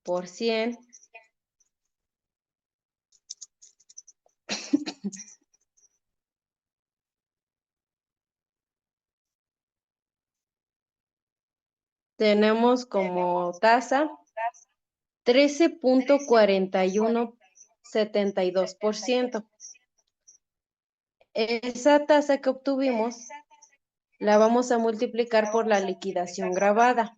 por 100. Tenemos como tasa 13,4172%. Esa tasa que obtuvimos la vamos a multiplicar por la liquidación gravada,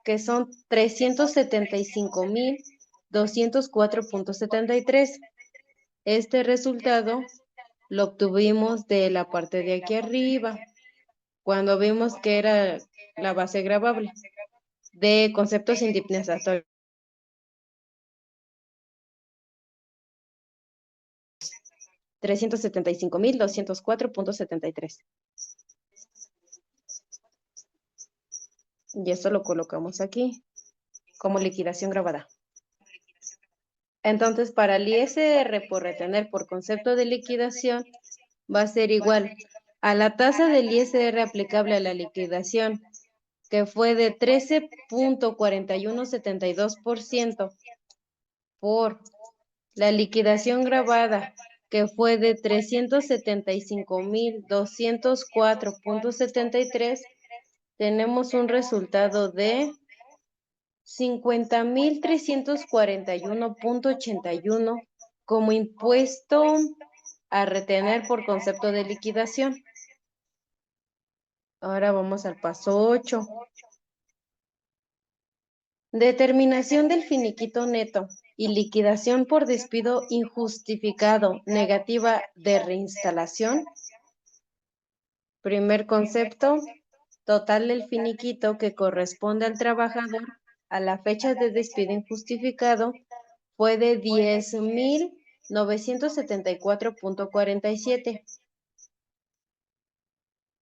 que son 375,204,73. Este resultado lo obtuvimos de la parte de aquí arriba, cuando vimos que era la base gravable de conceptos indemnizatorios. 375.204.73. Y esto lo colocamos aquí como liquidación grabada. Entonces, para el ISR por retener por concepto de liquidación, va a ser igual a la tasa del ISR aplicable a la liquidación, que fue de 13.4172%, por la liquidación grabada, que fue de 375.204.73, tenemos un resultado de 50.341.81 como impuesto a retener por concepto de liquidación. Ahora vamos al paso 8. Determinación del finiquito neto y liquidación por despido injustificado negativa de reinstalación. Primer concepto, total del finiquito que corresponde al trabajador a la fecha de despido injustificado fue de 10.974.47.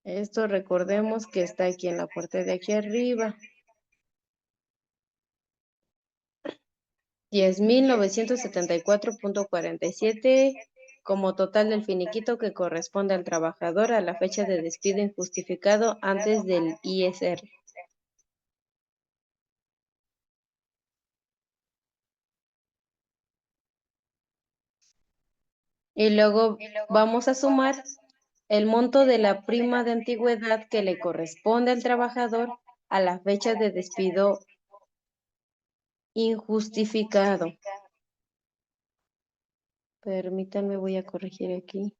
Esto recordemos que está aquí en la parte de aquí arriba. 10.974.47 como total del finiquito que corresponde al trabajador a la fecha de despido injustificado antes del ISR. Y luego vamos a sumar el monto de la prima de antigüedad que le corresponde al trabajador a la fecha de despido injustificado. Permítanme, voy a corregir aquí.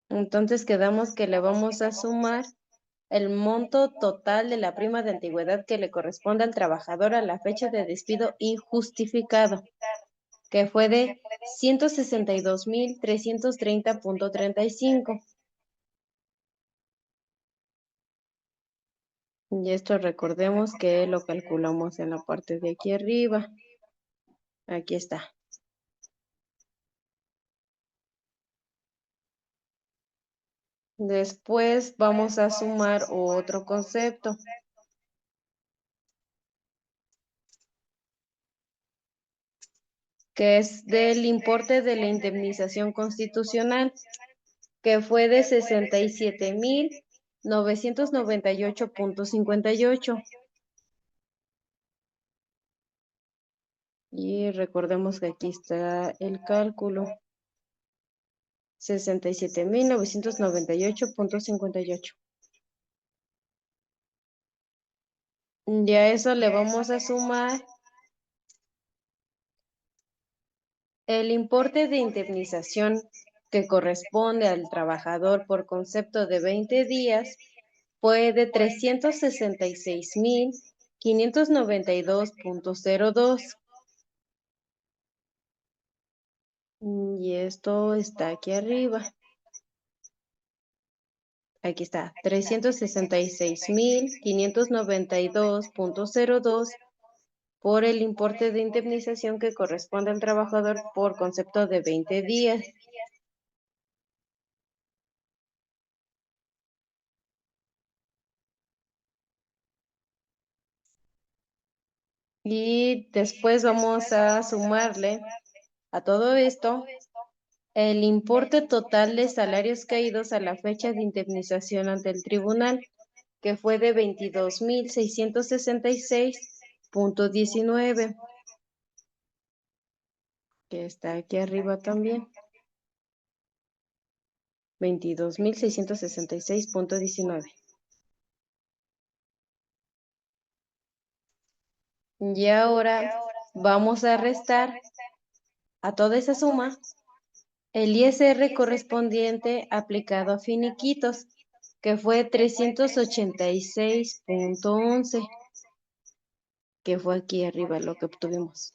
Entonces quedamos que le vamos a sumar el monto total de la prima de antigüedad que le corresponde al trabajador a la fecha de despido injustificado, que fue de 162.330.35. Y esto recordemos que lo calculamos en la parte de aquí arriba. Aquí está. Después vamos a sumar otro concepto, que es del importe de la indemnización constitucional, que fue de 67.998.58. Y recordemos que aquí está el cálculo. 67.998.58. Ya eso le vamos a sumar el importe de indemnización que corresponde al trabajador por concepto de 20 días fue de 366.592.02. Y esto está aquí arriba. Aquí está, 366.592.02 por el importe de indemnización que corresponde al trabajador por concepto de 20 días. Y después vamos a sumarle a todo esto el importe total de salarios caídos a la fecha de indemnización ante el tribunal, que fue de 22.666.19, que está aquí arriba también. 22.666.19. Y ahora vamos a restar a toda esa suma el ISR correspondiente aplicado a finiquitos, que fue 386.11, que fue aquí arriba lo que obtuvimos.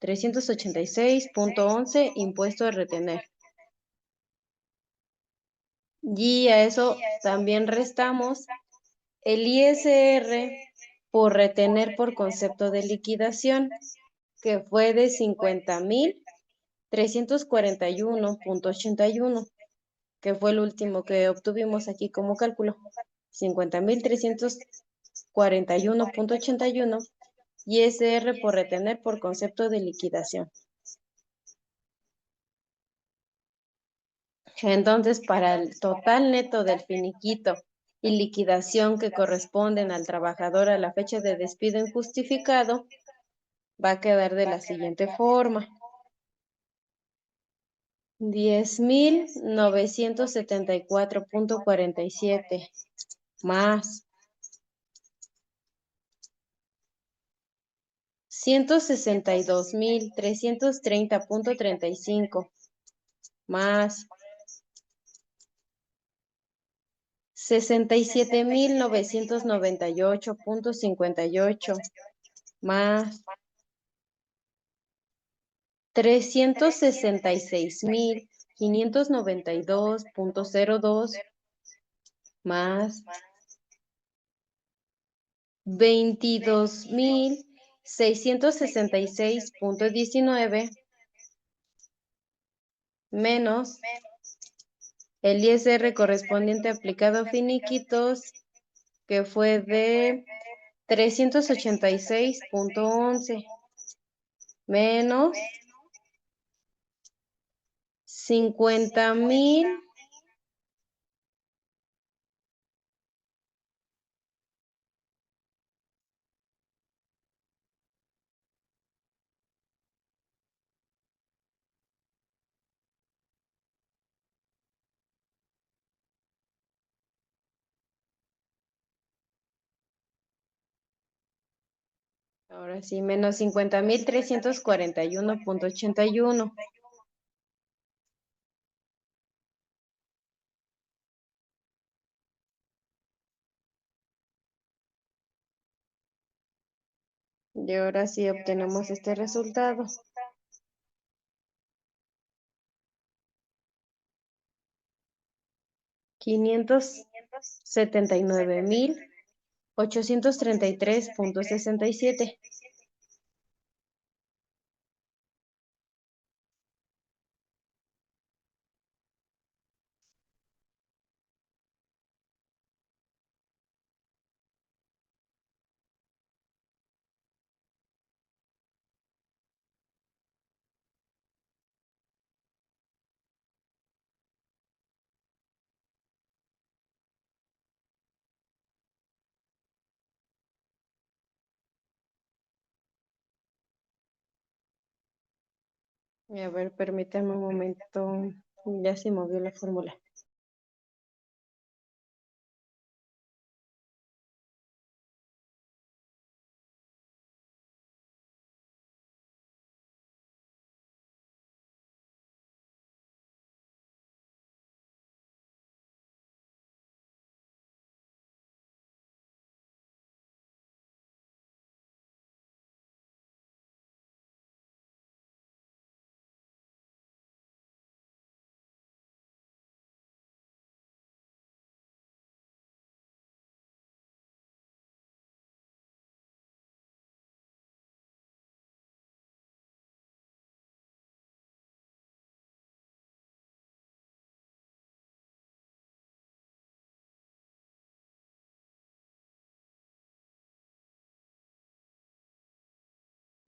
386.11 impuesto a retener. Y a eso también restamos el ISR por retener por concepto de liquidación, que fue de 50,341.81, que fue el último que obtuvimos aquí como cálculo. 50,341.81 y ISR por retener por concepto de liquidación. Entonces, para el total neto del finiquito y liquidación que corresponden al trabajador a la fecha de despido injustificado, va a quedar de la siguiente forma. 10,974.47 más 162,330.35 más 67,998.58 más 366,592.02 más 22,666.19 menos el ISR correspondiente aplicado a finiquitos, que fue de 386.11 menos 50,000 ahora sí, menos 50,341.81. Y ahora sí obtenemos este resultado. 579,833.67. A ver, permítame un momento. Ya se movió la fórmula.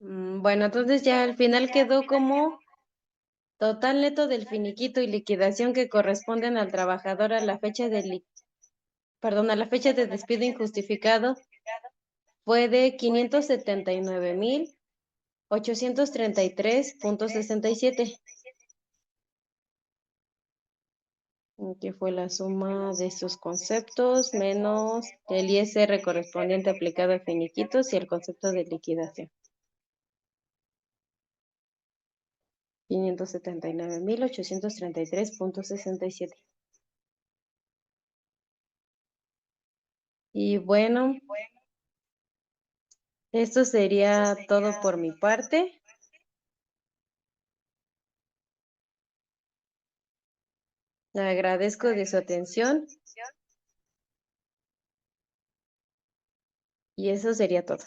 Bueno, entonces ya al final quedó como total neto del finiquito y liquidación que corresponden al trabajador a la fecha de a la fecha de despido injustificado fue de 579,833.67, que fue la suma de sus conceptos menos el ISR correspondiente aplicado a finiquitos y el concepto de liquidación. 579,833.67. Y bueno, esto sería todo por mi parte. Agradezco de su atención. Y eso sería todo.